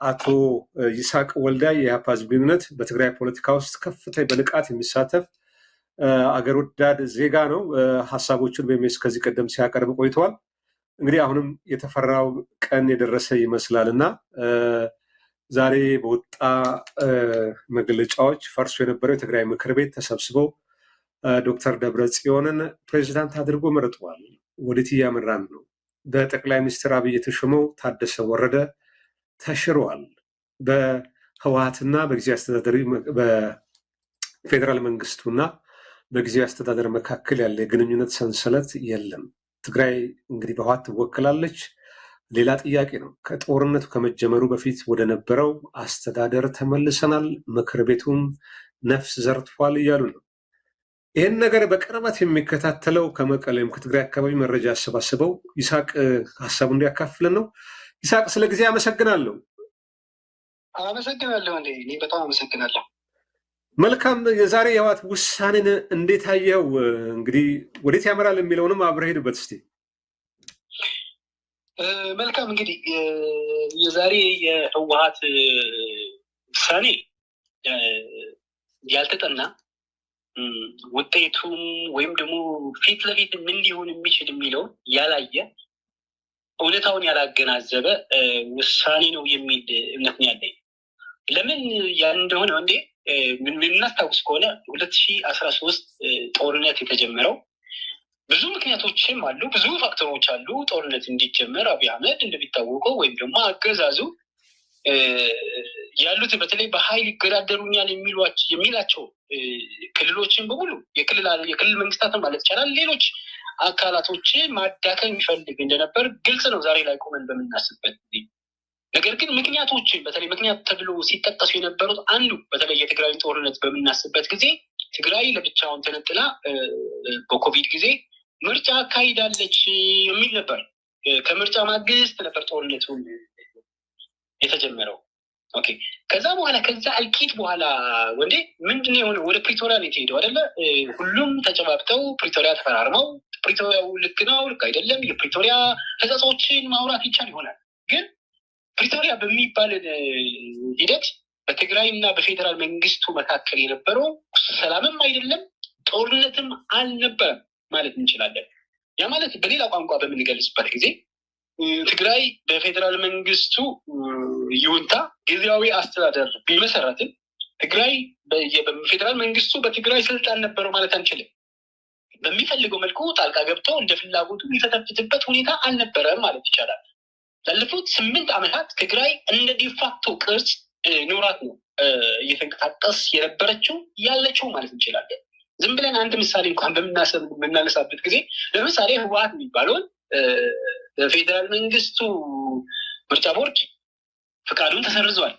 አቶ ይስሐቅ ወልዳይ የኢህአፓ ህዝብ ግንኙነት በትግራይ ፖለቲካ ውስጥ ከፍተኛ በንቃት የሚሳተፍ አገር ወዳድ ዜጋ ነው። ሀሳቦቹን በሜስ ከዚህ ቀደም ሲያቀርብ ቆይተዋል። እንግዲህ አሁንም የተፈራው ቀን የደረሰ ይመስላል እና ዛሬ በወጣ መግለጫዎች ፈርሶ የነበረው የትግራይ ምክር ቤት ተሰብስበው ዶክተር ደብረጽዮንን ፕሬዚዳንት አድርጎ መርጠዋል። ወዴት እያመራን ነው? በጠቅላይ ሚኒስትር አብይ የተሾመው ታደሰ ወረደ ተሽሯል። በህወሓትና በጊዜያዊ አስተዳደር በፌዴራል መንግስቱና በጊዜያዊ አስተዳደር መካከል ያለ የግንኙነት ሰንሰለት የለም። ትግራይ እንግዲህ በህወሓት ትወክላለች። ሌላ ጥያቄ ነው። ከጦርነቱ ከመጀመሩ በፊት ወደ ነበረው አስተዳደር ተመልሰናል፣ ምክር ቤቱም ነፍስ ዘርቷል እያሉ ነው። ይህን ነገር በቅርበት የሚከታተለው ከመቀሌም ከትግራይ አካባቢ መረጃ ያሰባስበው ይስሐቅ ሀሳቡ እንዲያካፍለን ነው። ይስሐቅ ስለ ጊዜ አመሰግናለሁ። አመሰግናለሁ። እኔ በጣም አመሰግናለሁ። መልካም። የዛሬ የህወሓት ውሳኔን እንዴት አየው? እንግዲህ ወዴት ያመራል የሚለውንም አብረህ ሄድበት እስቲ። መልካም። እንግዲህ የዛሬ የህወሓት ውሳኔ ያልተጠና ውጤቱም ወይም ደግሞ ፊት ለፊት ምን ሊሆን የሚችል የሚለው ያላየ እውነታውን ያላገናዘበ ውሳኔ ነው የሚል እምነት ነው ያለኝ። ለምን ያን እንደሆነ እንዴ የምናስታውስ ከሆነ 2013 ጦርነት የተጀመረው ብዙ ምክንያቶችም አሉ፣ ብዙ ፋክተሮች አሉ። ጦርነት እንዲጀመር አብይ አህመድ እንደሚታወቀው ወይም ደግሞ አገዛዙ ያሉት በተለይ በኃይል ይገዳደሩኛል የሚላቸው ክልሎችን በሙሉ የክልል መንግስታትን ማለት ይቻላል ሌሎች አካላቶችን ማዳከም የሚፈልግ እንደነበር ግልጽ ነው ዛሬ ላይ ቆመን በምናስብበት ጊዜ። ነገር ግን ምክንያቶችን በተለይ ምክንያት ተብሎ ሲጠቀሱ የነበሩት አንዱ በተለይ የትግራይ ጦርነት በምናስብበት ጊዜ ትግራይ ለብቻውን ተነጥላ በኮቪድ ጊዜ ምርጫ አካሂዳለች የሚል ነበር። ከምርጫ ማግስት ነበር ጦርነቱ የተጀመረው። ኦኬ። ከዛ በኋላ ከዛ እልቂት በኋላ ወንዴ ምንድን የሆነ ወደ ፕሪቶሪያ ነው የተሄደው አይደለ? ሁሉም ተጨባብጠው ፕሪቶሪያ ተፈራርመው ፕሪቶሪያው ልክ ነው ልክ አይደለም የፕሪቶሪያ ህጸጾችን ማውራት ይቻል ይሆናል። ግን ፕሪቶሪያ በሚባል ሂደት በትግራይ እና በፌዴራል መንግስቱ መካከል የነበረው ሰላምም አይደለም ጦርነትም አልነበረም ማለት እንችላለን። ያ ማለት በሌላ ቋንቋ በምንገልጽበት ጊዜ ትግራይ በፌዴራል መንግስቱ ይሁንታ ጊዜያዊ አስተዳደር ቢመሰረትም ትግራይ በፌዴራል መንግስቱ በትግራይ ስልጣን ነበረው ማለት አንችልም። በሚፈልገው መልኩ ጣልቃ ገብቶ እንደ ፍላጎቱ የሚፈተፍትበት ሁኔታ አልነበረም ማለት ይቻላል። ላለፉት 8 ዓመታት ትግራይ እንደ ዲፋክቶ ቅርጽ ኖራት ነው እየተንቀሳቀስ የነበረችው ያለችው ማለት እንችላለን። ዝም ብለን አንድ ምሳሌ እንኳን በምናነሳበት ጊዜ ለምሳሌ ህወሓት የሚባለውን በፌዴራል መንግስቱ ምርጫ ቦርድ ፍቃዱን ተሰርዟል።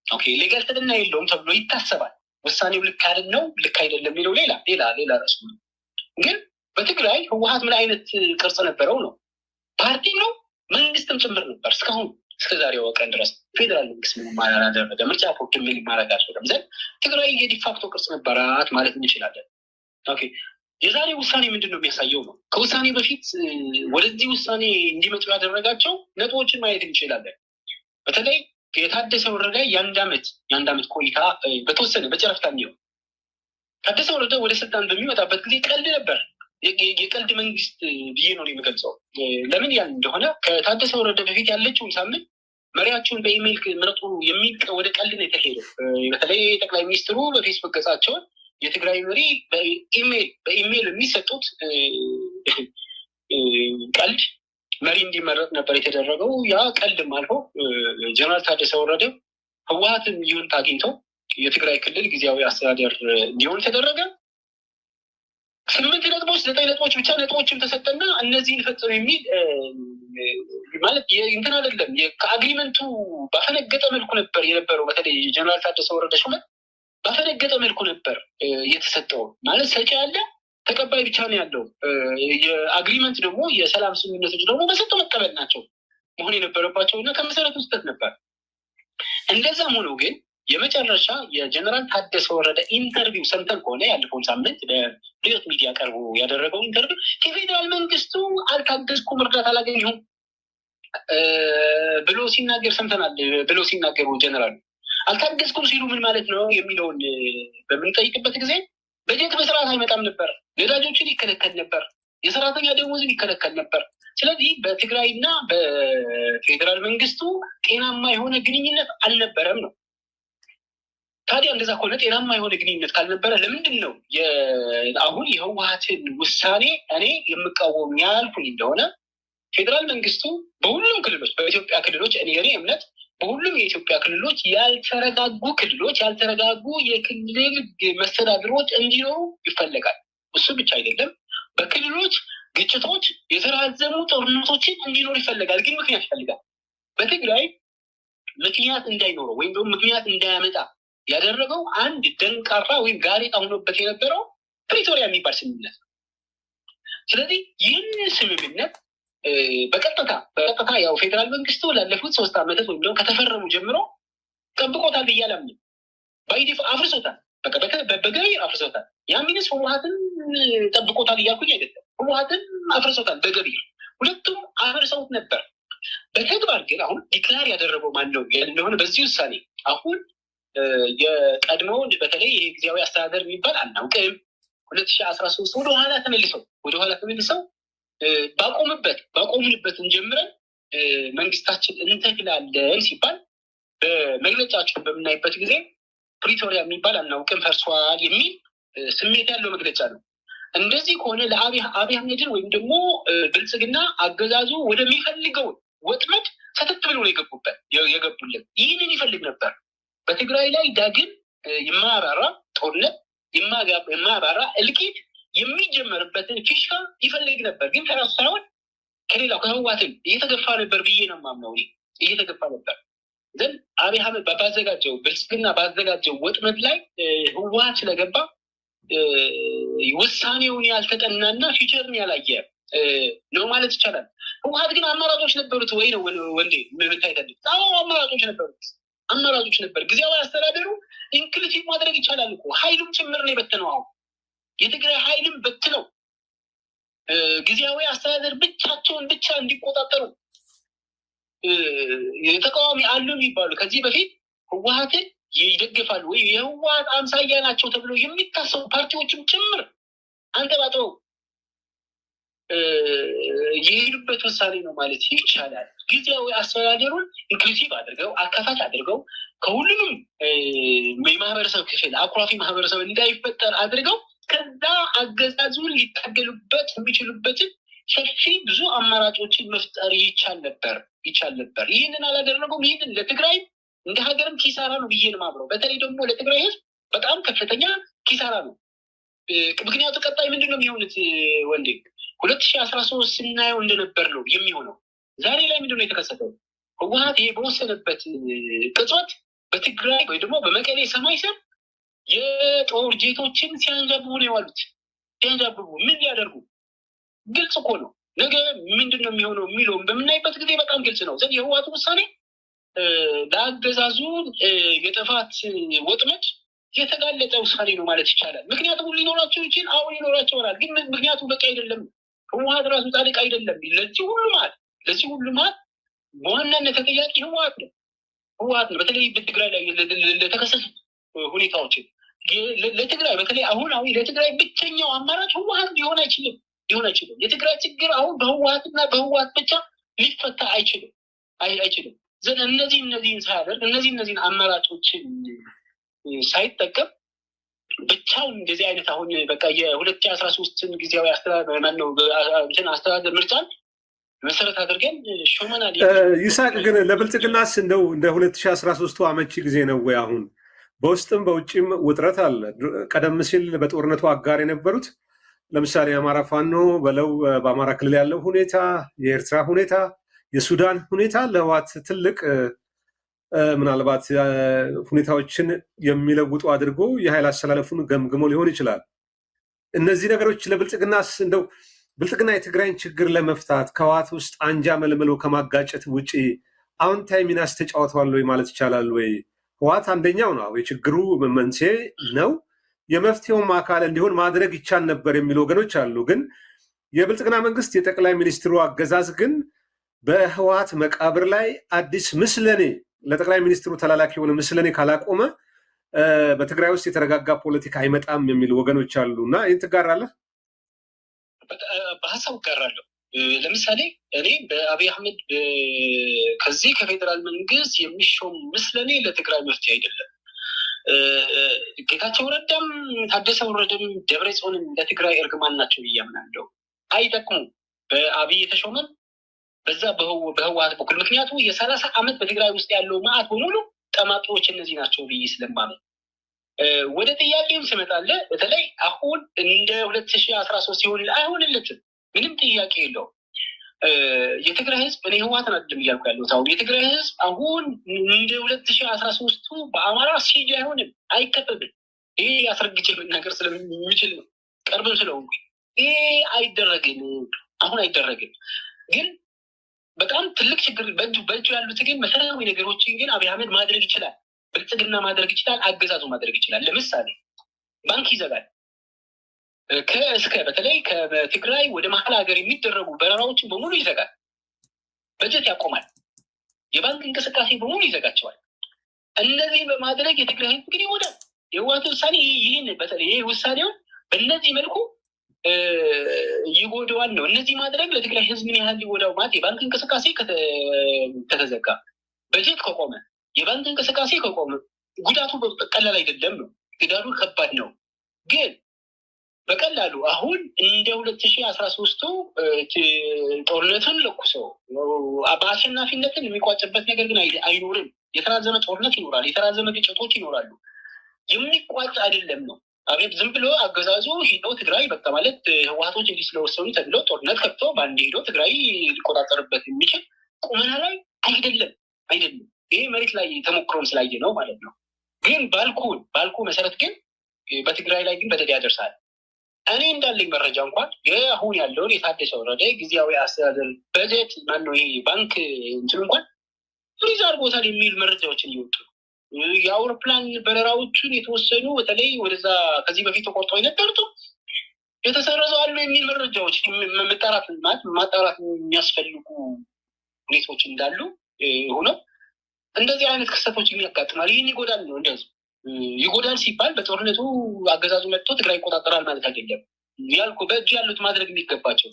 ኦኬ ሌጋል ተደና የለውም ተብሎ ይታሰባል። ውሳኔው ልክ አይደል ነው ልክ አይደለም የሚለው ሌላ ራሱ ነው። ግን በትግራይ ህወሓት ምን አይነት ቅርጽ ነበረው ነው? ፓርቲ ነው መንግስትም ጭምር ነበር። እስከ ዛሬው ቀን ድረስ ፌዴራል መንግስት ምንም አላደረገ፣ ምርጫ ቦርድ ምን ማድረግ አልቻለም። ዘንድ ትግራይ የዲፋክቶ ቅርጽ ነበራት ማለት እንችላለን። ኦኬ የዛሬ ውሳኔ ምንድን ነው የሚያሳየው ነው? ከውሳኔ በፊት ወደዚህ ውሳኔ እንዲመጡ ያደረጋቸው ነጥቦችን ማየት እንችላለን። በተለይ የታደሰ ወረደ የአንድ ዓመት ቆይታ በተወሰነ በጨረፍታ የሚሆን ታደሰ ወረደ ወደ ስልጣን በሚመጣበት ጊዜ ቀልድ ነበር። የቀልድ መንግስት ብዬ ነው የሚገልጸው። ለምን ያን እንደሆነ ከታደሰ ወረደ በፊት ያለችውን ሳምንት መሪያቸውን በኢሜይል ምረጡ የሚል ወደ ቀልድ ነው የተሄደው። በተለይ ጠቅላይ ሚኒስትሩ በፌስቡክ ገጻቸውን የትግራይ መሪ በኢሜይል የሚሰጡት ቀልድ መሪ እንዲመረጥ ነበር የተደረገው። ያ ቀልድም አልፎ ጀነራል ታደሰ ወረደ ህወሓትን ይሁንታ አግኝተው የትግራይ ክልል ጊዜያዊ አስተዳደር እንዲሆን ተደረገ። 8 ነጥቦች 9 ነጥቦች ብቻ ነጥቦችም ተሰጠና እነዚህን ፈጽሙ የሚል ማለት እንትን አይደለም። ከአግሪመንቱ ባፈነገጠ መልኩ ነበር የነበረው። በተለይ ጀነራል ታደሰ ወረደ ሹመት ባፈነገጠ መልኩ ነበር የተሰጠው። ማለት ሰጪ ያለ ተቀባይ ብቻ ነው ያለው። የአግሪመንት ደግሞ የሰላም ስምምነቶች ደግሞ በሰጠው መቀበል ናቸው መሆን የነበረባቸው እና ከመሰረቱ ስህተት ነበር። እንደዛም ሆኖ ግን የመጨረሻ የጀነራል ታደሰ ወረደ ኢንተርቪው ሰምተን ከሆነ ያለፈውን ሳምንት በሪዮት ሚዲያ ቀርቦ ያደረገው ኢንተርቪው ከፌዴራል መንግስቱ አልታገዝኩም፣ እርዳታ አላገኘሁም፣ ብሎ ሲናገር ሰምተናል። ብሎ ሲናገሩ ጀነራል አልታገዝኩም ሲሉ ምን ማለት ነው የሚለውን በምንጠይቅበት ጊዜ በጀት በስርዓት አይመጣም ነበር፣ ነዳጆችን ይከለከል ነበር፣ የሰራተኛ ደሞዝን ይከለከል ነበር። ስለዚህ በትግራይና በፌዴራል መንግስቱ ጤናማ የሆነ ግንኙነት አልነበረም ነው። ታዲያ እንደዛ ከሆነ ጤናማ የሆነ ግንኙነት ካልነበረ ለምንድን ነው አሁን የህወሓትን ውሳኔ እኔ የምቃወም ያልኩኝ እንደሆነ ፌዴራል መንግስቱ በሁሉም ክልሎች በኢትዮጵያ ክልሎች የኔ እምነት በሁሉም የኢትዮጵያ ክልሎች ያልተረጋጉ ክልሎች ያልተረጋጉ የክልል መስተዳድሮች እንዲኖሩ ይፈለጋል። እሱ ብቻ አይደለም፣ በክልሎች ግጭቶች፣ የተራዘሙ ጦርነቶችን እንዲኖር ይፈለጋል። ግን ምክንያት ይፈልጋል። በትግራይ ምክንያት እንዳይኖረው ወይም ደግሞ ምክንያት እንዳያመጣ ያደረገው አንድ ደንቃራ ወይም ጋሬጣ ሆኖበት የነበረው ፕሪቶሪያ የሚባል ስምምነት ነው። ስለዚህ ይህን ስምምነት በቀጥታ ያው ፌዴራል መንግስቱ ላለፉት 3 ዓመታት ወይም ደግሞ ከተፈረሙ ጀምሮ ጠብቆታል ብዬ አላምንም። ባይዲፍ አፍርሶታል፣ በገቢር አፍርሶታል። ያ ሚኒስ ህወሓትን ጠብቆታል እያልኩኝ አይደለም። ህወሓትን አፍርሶታል በገቢር ሁለቱም አፍርሰውት ነበር። በተግባር ግን አሁን ዲክላር ያደረገው ማን ነው እንደሆነ በዚህ ውሳኔ አሁን የቀድሞውን በተለይ ይሄ ጊዜያዊ አስተዳደር የሚባል አናውቅም። 2013 ወደኋላ ተመልሰው ባቆምንበት እንጀምረን መንግስታችን እንተክላለን ሲባል በመግለጫቸው በምናይበት ጊዜ ፕሪቶሪያ የሚባል አናውቅም ፈርሷል የሚል ስሜት ያለው መግለጫ ነው። እንደዚህ ከሆነ ለአብይ አህመድን ወይም ደግሞ ብልጽግና አገዛዙ ወደሚፈልገው ወጥመድ ሰተት ብሎ የገቡልን ይህንን ይፈልግ ነበር። በትግራይ ላይ ዳግም የማያባራ ጦርነት የማያባራ እልቂት የሚጀመርበትን ፊሽካ ይፈልግ ነበር። ግን ከራሱ ሳይሆን ከሌላው ከህወሓትም እየተገፋ ነበር ብዬ ነው የማምነው። እየተገፋ ነበር ዘንድ አብይ አህመድ ባዘጋጀው ብልጽግና ባዘጋጀው ወጥመድ ላይ ህወሓት ስለገባ ውሳኔውን ያልተጠናና ፊቸርን ያላየ ነው ማለት ይቻላል። ህወሓት ግን አማራጮች ነበሩት ወይ ነው ወንዴ ምታይተል? አማራጮች ነበር። ጊዜያዊ አስተዳደሩ ኢንክሉሲቭ ማድረግ ይቻላል እኮ ኃይሉም ጭምር ነው የበተነው። አሁን የትግራይ ኃይልም በትነው ጊዜያዊ አስተዳደር ብቻቸውን ብቻ እንዲቆጣጠሩ የተቃዋሚ አሉ የሚባሉ ከዚህ በፊት ህወሓትን ይደግፋሉ ወይ የህወሓት አምሳያ ናቸው ተብሎ የሚታሰቡ ፓርቲዎችም ጭምር አንጠባጥበው የሄዱበት ውሳኔ ነው ማለት ይቻላል። ጊዜያዊ አስተዳደሩን ኢንክሉሲቭ አድርገው አካታች አድርገው ከሁሉንም የማህበረሰብ ክፍል አኩራፊ ማህበረሰብ እንዳይፈጠር አድርገው ከዛ አገዛዙን ሊታገሉበት የሚችሉበትን ሰፊ ብዙ አማራጮችን መፍጠር ይቻል ነበር። ይህንን አላደረገውም። ይህንን ለትግራይ እንደ ሀገርም ኪሳራ ነው ብዬ ነው የማምነው። በተለይ ደግሞ ለትግራይ ህዝብ በጣም ከፍተኛ ኪሳራ ነው። ምክንያቱ ቀጣይ ምንድን ነው የሚሆኑት ወንዴ 2013 ስናየው እንደነበር ነው የሚሆነው። ዛሬ ላይ ምንድን ነው የተከሰተው? ህወሓት ይሄ በወሰነበት ቅጽበት በትግራይ ወይ ደግሞ በመቀሌ ሰማይ ስር የጦር ጄቶችን ሲያንዣብቡ ነው የዋሉት። ሲያንዣብቡ ምን ሊያደርጉ? ግልጽ እኮ ነው። ነገ ምንድን ነው የሚሆነው የሚለውን በምናይበት ጊዜ በጣም ግልጽ ነው። ዘንድ የህወሓት ውሳኔ ለአገዛዙ የጥፋት ወጥመድ የተጋለጠ ውሳኔ ነው ማለት ይቻላል። ምክንያቱም ሊኖራቸው ይችል አሁን ሊኖራቸው ይሆናል። ግን ምክንያቱ በቂ አይደለም። ህወሓት ራሱ ጻድቅ አይደለም። ለዚህ ሁሉ ማለት በዋናነት ተጠያቂ ህወሓት ነው። በተለይ በትግራይ ላይ ለተከሰቱ ሁኔታዎችን ለትግራይ በተለይ አሁናዊ ለትግራይ ብቸኛው አማራጭ ህወሓት ሊሆን አይችልም። የትግራይ ችግር አሁን በህወሓትና በህወሓት ብቻ ሊፈታ አይችልም። ዘን እነዚህን ሳያደርግ እነዚህን አማራጮችን ሳይጠቀም ብቻውን እንደዚህ አይነት አሁን በቃ የ2013 ጊዜያዊ አስተዳደር ምርጫን መሰረት አድርገን ሾመናል። ይስሐቅ ግን ለብልጽግናስ እንደው እንደ 2013 አመቺ ጊዜ ነው ወይ? አሁን በውስጥም በውጭም ውጥረት አለ። ቀደም ሲል በጦርነቱ አጋር የነበሩት ለምሳሌ የአማራ ፋኖ በለው በአማራ ክልል ያለው ሁኔታ፣ የኤርትራ ሁኔታ፣ የሱዳን ሁኔታ ለህወሓት ትልቅ ምናልባት ሁኔታዎችን የሚለውጡ አድርጎ የኃይል አሰላለፉን ገምግሞ ሊሆን ይችላል። እነዚህ ነገሮች ለብልጽግናስ እንደው ብልጽግና የትግራይን ችግር ለመፍታት ከህወሓት ውስጥ አንጃ መልምሎ ከማጋጨት ውጭ አዎንታዊ ሚናስ ተጫውተዋል ወይ ማለት ይቻላል ወይ? ህወሓት አንደኛው ነው፣ የችግሩ መንስኤ ነው፣ የመፍትሄውም አካል እንዲሆን ማድረግ ይቻል ነበር የሚሉ ወገኖች አሉ። ግን የብልጽግና መንግስት የጠቅላይ ሚኒስትሩ አገዛዝ ግን በህወሓት መቃብር ላይ አዲስ ምስለኔ ለጠቅላይ ሚኒስትሩ ተላላኪ የሆነ ምስለኔ ካላቆመ በትግራይ ውስጥ የተረጋጋ ፖለቲካ አይመጣም የሚሉ ወገኖች አሉ እና ይህን ትጋራለህ? በሀሳብ እጋራለሁ። ለምሳሌ እኔ በአብይ አህመድ ከዚህ ከፌዴራል መንግስት የሚሾም ምስለኔ ለትግራይ መፍትሄ አይደለም። ጌታቸው ረዳም ታደሰ ወረደም ደብረጽዮንም ለትግራይ እርግማን ናቸው ብዬ አምናለሁ። አይጠቅሙም። በአብይ የተሾመን በዛ በህወሓት በኩል ምክንያቱ የ30 ዓመት በትግራይ ውስጥ ያለው መዓት በሙሉ ጠማቂዎች እነዚህ ናቸው ብዬ ስለማመን ወደ ጥያቄም ስመጣለ በተለይ አሁን እንደ 2013 ሲሆን አይሆንለትም። ምንም ጥያቄ የለው። የትግራይ ህዝብ እኔ ህወሓትን አይደለም እያልኩ ያለሁት አሁን የትግራይ ህዝብ አሁን እንደ 2013 በአማራ ሲጅ አይሆንም፣ አይከበብም። ይሄ አስረግጬ መናገር ስለሚችል ነው፣ ቀርብም ስለሆንኩ ይሄ አይደረግም፣ አሁን አይደረግም። ግን በጣም ትልቅ ችግር በእጁ ያሉት ግን መሰረታዊ ነገሮችን ግን አብይ አህመድ ማድረግ ይችላል። ብልጽግና ማድረግ ይችላል። አገዛዙ ማድረግ ይችላል። ለምሳሌ ባንክ ይዘጋል። ከእስከ በተለይ ከትግራይ ወደ መሀል ሀገር የሚደረጉ በረራዎችን በሙሉ ይዘጋል። በጀት ያቆማል። የባንክ እንቅስቃሴ በሙሉ ይዘጋቸዋል። እነዚህ በማድረግ የትግራይ ህዝብ ግን ይወዳል። የህወሓት ውሳኔ ይህን በተለይ ይህ ውሳኔውን በእነዚህ መልኩ ይጎዳዋል ነው። እነዚህ ማድረግ ለትግራይ ህዝብ ምን ያህል ሊጎዳው ማለት የባንክ እንቅስቃሴ ከተዘጋ፣ በጀት ከቆመ፣ የባንክ እንቅስቃሴ ከቆመ ጉዳቱ ቀላል አይደለም ነው። ጉዳቱ ከባድ ነው። ግን በቀላሉ አሁን እንደ 2013 ጦርነትን ለኩሶ በአሸናፊነትን የሚቋጭበት ነገር ግን አይኖርም። የተራዘመ ጦርነት ይኖራል። የተራዘመ ግጭቶች ይኖራሉ። የሚቋጭ አይደለም ነው። አቤት ዝም ብሎ አገዛዙ ሂዶ ትግራይ በቃ ማለት ህወሓቶች እንዲህ ስለወሰኑ ተብሎ ጦርነት ከፍቶ በአንድ ሂዶ ትግራይ ሊቆጣጠርበት የሚችል ቁመና ላይ አይደለም። ይሄ መሬት ላይ ተሞክሮም ስላየ ነው ማለት ነው። ግን ባልኩ መሰረት ግን በትግራይ ላይ ግን በደል ያደርሳል። እኔ እንዳለኝ መረጃ እንኳን አሁን ያለውን የታደሰ ወረደ ጊዜያዊ አስተዳደር በጀት ማነው ይሄ ባንክ እንትን እንኳን ፍሪዝ አድርጎታል የሚል መረጃዎችን እየወጡ የአውሮፕላን በረራዎቹን የተወሰኑ በተለይ ወደዛ ከዚህ በፊት ተቆርጦ የነበሩት የተሰረዙ አሉ የሚል መረጃዎች ማጣራት የሚያስፈልጉ ሁኔታዎች እንዳሉ ሆነው እንደዚህ አይነት ክስተቶች የሚያጋጥማል። ይህን ይጎዳል ነው። እንደዚህ ይጎዳል ሲባል በጦርነቱ አገዛዙ መጥቶ ትግራይ ይቆጣጠራል ማለት አይደለም። ያልኩ በእጅ ያሉት ማድረግ የሚገባቸው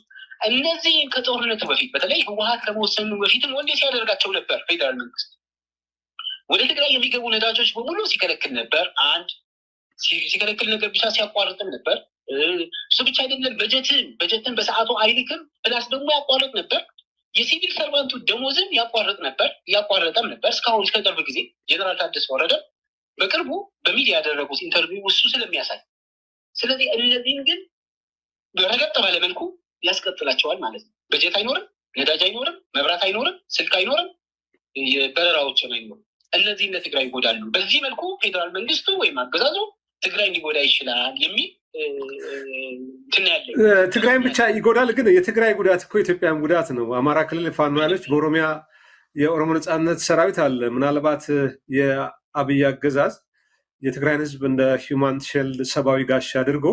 እነዚህ ከጦርነቱ በፊት በተለይ ህወሓት ከመወሰኑ በፊትም ወንዴ ሲያደርጋቸው ነበር። ፌዴራል መንግስት ወደ ትግራይ የሚገቡ ነዳጆች በሙሉ ሲከለክል ነበር። ሲከለክል ነገር ብቻ ሲያቋርጥም ነበር። እሱ ብቻ አይደለም፣ በጀትን በሰዓቱ አይልክም፣ ፕላስ ደግሞ ያቋርጥ ነበር። የሲቪል ሰርቫንቱ ደሞዝም ያቋረጠም ነበር። እስካሁን እስከ ቅርብ ጊዜ ጀነራል ታደሰ ወረደ በቅርቡ በሚዲያ ያደረጉት ኢንተርቪው እሱ ስለሚያሳይ፣ ስለዚህ እነዚህም ግን በረገጥ ባለ መልኩ ያስቀጥላቸዋል ማለት ነው። በጀት አይኖርም፣ ነዳጅ አይኖርም፣ መብራት አይኖርም፣ ስልክ አይኖርም፣ በረራዎችን አይኖርም። እነዚህ ለትግራይ ይጎዳሉ። በዚህ መልኩ ፌዴራል መንግስቱ ወይም አገዛዙ ትግራይ ሊጎዳ ይችላል የሚል ትግራይም ብቻ ይጎዳል። ግን የትግራይ ጉዳት እኮ ኢትዮጵያም ጉዳት ነው። አማራ ክልል ፋኖ ያለች፣ በኦሮሚያ የኦሮሞ ነጻነት ሰራዊት አለ። ምናልባት የአብይ አገዛዝ የትግራይን ህዝብ እንደ ሂውማን ሼልድ ሰብአዊ ጋሻ አድርጎ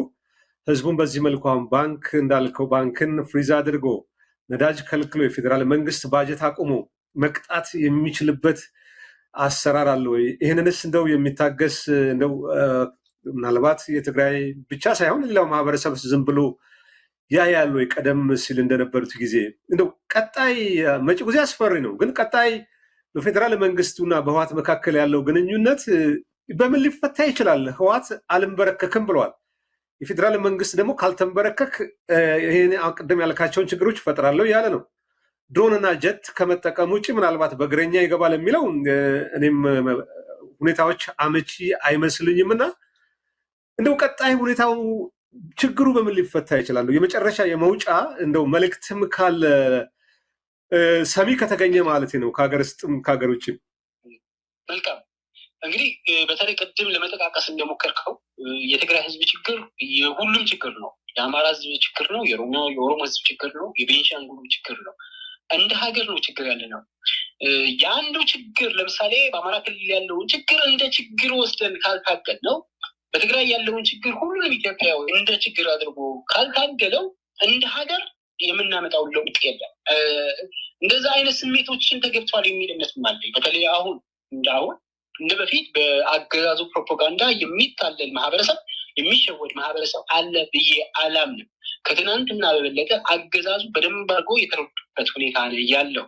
ህዝቡን በዚህ መልኩ አሁን ባንክ እንዳልከው ባንክን ፍሪዝ አድርጎ ነዳጅ ከልክሎ የፌዴራል መንግስት ባጀት አቁሞ መቅጣት የሚችልበት አሰራር አለ ወይ? ይህንንስ እንደው የሚታገስ እንደው ምናልባት የትግራይ ብቻ ሳይሆን ሌላው ማህበረሰብ ዝም ብሎ ያያሉ ወይ? ቀደም ሲል እንደነበሩት ጊዜ እንደው ቀጣይ መጪው ጊዜ አስፈሪ ነው። ግን ቀጣይ በፌዴራል መንግስቱና በህወሓት መካከል ያለው ግንኙነት በምን ሊፈታ ይችላል? ህወሓት አልንበረከክም ብለዋል። የፌዴራል መንግስት ደግሞ ካልተንበረከክ ይሄን ቅድም ያልካቸውን ችግሮች ይፈጥራለሁ ያለ ነው። ድሮንና ጀት ከመጠቀም ውጭ ምናልባት በእግረኛ ይገባል የሚለው እኔም ሁኔታዎች አመቺ አይመስልኝም እና እንደው ቀጣይ ሁኔታው ችግሩ በምን ሊፈታ ይችላሉ? የመጨረሻ የመውጫ እንደው መልእክትም ካለ ሰሚ ከተገኘ ማለት ነው፣ ከሀገር ውስጥም ከሀገር ውጭም። መልካም እንግዲህ በተለይ ቅድም ለመጠቃቀስ እንደሞከርከው የትግራይ ህዝብ ችግር የሁሉም ችግር ነው። የአማራ ህዝብ ችግር ነው። የኦሮሞ ህዝብ ችግር ነው። የቤንሻንጉል ችግር ነው። እንደ ሀገር ነው ችግር ያለ ነው። የአንዱ ችግር ለምሳሌ በአማራ ክልል ያለውን ችግር እንደ ችግር ወስደን ካልታገል ነው፣ በትግራይ ያለውን ችግር ሁሉንም ኢትዮጵያዊ እንደ ችግር አድርጎ ካልታገለው እንደ ሀገር የምናመጣው ለውጥ የለም። እንደዛ አይነት ስሜቶችን ተገብቷል የሚል እምነት አለኝ። በተለይ አሁን እንደ በፊት በአገዛዙ ፕሮፓጋንዳ የሚታለል ማህበረሰብ የሚሸወድ ማህበረሰብ አለ ብዬ አላምንም። ከትናንትና በበለጠ አገዛዙ በደንብ አድርጎ የተረዱበት ሁኔታ ነው ያለው።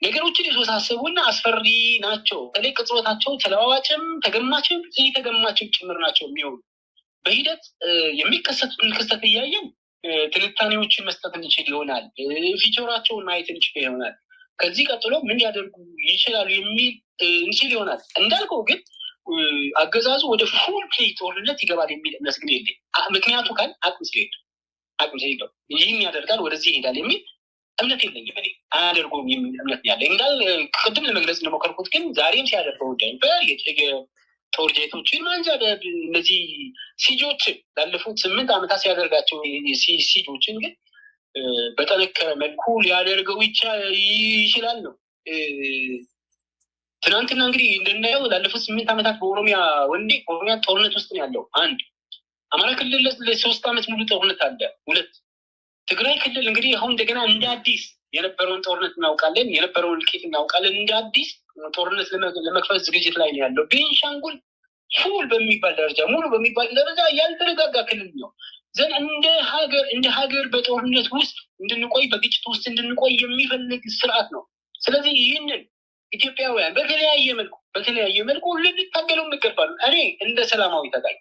ነገሮችን የተወሳሰቡና አስፈሪ ናቸው። በተለይ ቅጽበታቸው ተለዋዋጭም ተገማችም ተገማችም ጭምር ናቸው የሚሆኑ በሂደት የሚከሰቱትን ክስተት እያየን ትንታኔዎችን መስጠት እንችል ይሆናል። ፊቸራቸውን ማየት እንችል ይሆናል። ከዚህ ቀጥሎ ምን ሊያደርጉ ይችላሉ የሚል እንችል ይሆናል። እንዳልከው ግን አገዛዙ ወደ ፉል ፕሌይ ጦርነት ይገባል የሚል እምነት ግን የለኝም። ምክንያቱ ካል አቅም ስለሌለው ይህን ያደርጋል ወደዚህ ይሄዳል የሚል እምነት የለኝም። እኔ አያደርገውም የሚል እምነት ያለኝ ቅድም ለመግለጽ እንደሞከርኩት ግን ዛሬም ሲያደርገው ነበር ጦር ጄቶችን ማንዣበብ እነዚህ ሲጆችን ላለፉት 8 ዓመታት ሲያደርጋቸው ሲጆችን ግን በጠነከረ መልኩ ሊያደርገው ይችላል ነው። ትናንትና እንግዲህ እንደናየው ላለፉት 8 ዓመታት በኦሮሚያ ኦሮሚያ ጦርነት ውስጥ ነው ያለው። አንድ አማራ ክልል ለ3 ዓመት ሙሉ ጦርነት አለ። 2 ትግራይ ክልል እንግዲህ አሁን እንደገና እንደ አዲስ የነበረውን ጦርነት እናውቃለን፣ የነበረውን እልቂት እናውቃለን። እንደ አዲስ ጦርነት ለመክፈት ዝግጅት ላይ ነው ያለው። ቤንሻንጉል ፉል በሚባል ደረጃ ሙሉ በሚባል ደረጃ ያልተረጋጋ ክልል ነው። እንደ ሀገር በጦርነት ውስጥ እንድንቆይ በግጭት ውስጥ እንድንቆይ የሚፈልግ ስርዓት ነው። ስለዚህ ይህንን ኢትዮጵያውያን በተለያየ መልኩ ልንታገለው እንገባሉ። እኔ እንደ ሰላማዊ ታጋይ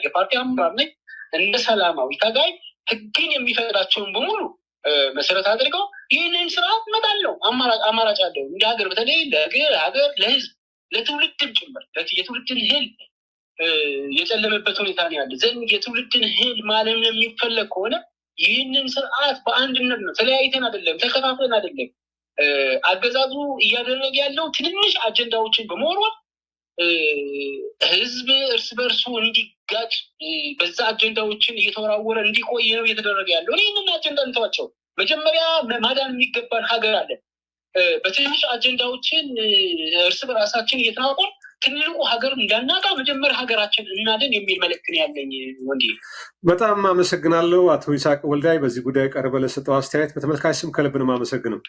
የፓርቲ አመራር ነኝ። እንደ ሰላማዊ ታጋይ ህግን የሚፈቅዳቸውን በሙሉ መሰረት አድርገው ይህንን ስርዓት መጣለው አማራጭ አለው። እንደ ሀገር በተለይ ለሀገር ለህዝብ ለትውልድም ጭምር የትውልድን ህል የጨለመበት ሁኔታ ነው ያለ ዘንድ የትውልድን ህል ማለም የሚፈለግ ከሆነ ይህንን ስርዓት በአንድነት ነው፣ ተለያይተን አይደለም፣ ተከፋፍለን አይደለም። አገዛዙ እያደረገ ያለው ትንንሽ አጀንዳዎችን በመወርወር ህዝብ እርስ በርሱ እንዲጋጭ በዛ አጀንዳዎችን እየተወራወረ እንዲቆይ ነው እየተደረገ ያለው። ይህንን አጀንዳ እንተዋቸው። መጀመሪያ ማዳን የሚገባን ሀገር አለን። በትንሽ አጀንዳዎችን እርስ በራሳችን እየተናቆር ትልቁ ሀገር እንዳናጣ መጀመሪያ ሀገራችን እናድን የሚል መልእክት ያለኝ። ወንድ በጣም አመሰግናለሁ አቶ ይስሐቅ ወልዳይ በዚህ ጉዳይ ቀርበ ለሰጠው አስተያየት በተመልካች ስም ከልብ ነው የማመሰግነው።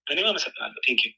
እኔም አመሰግናለሁ። ቴንኪው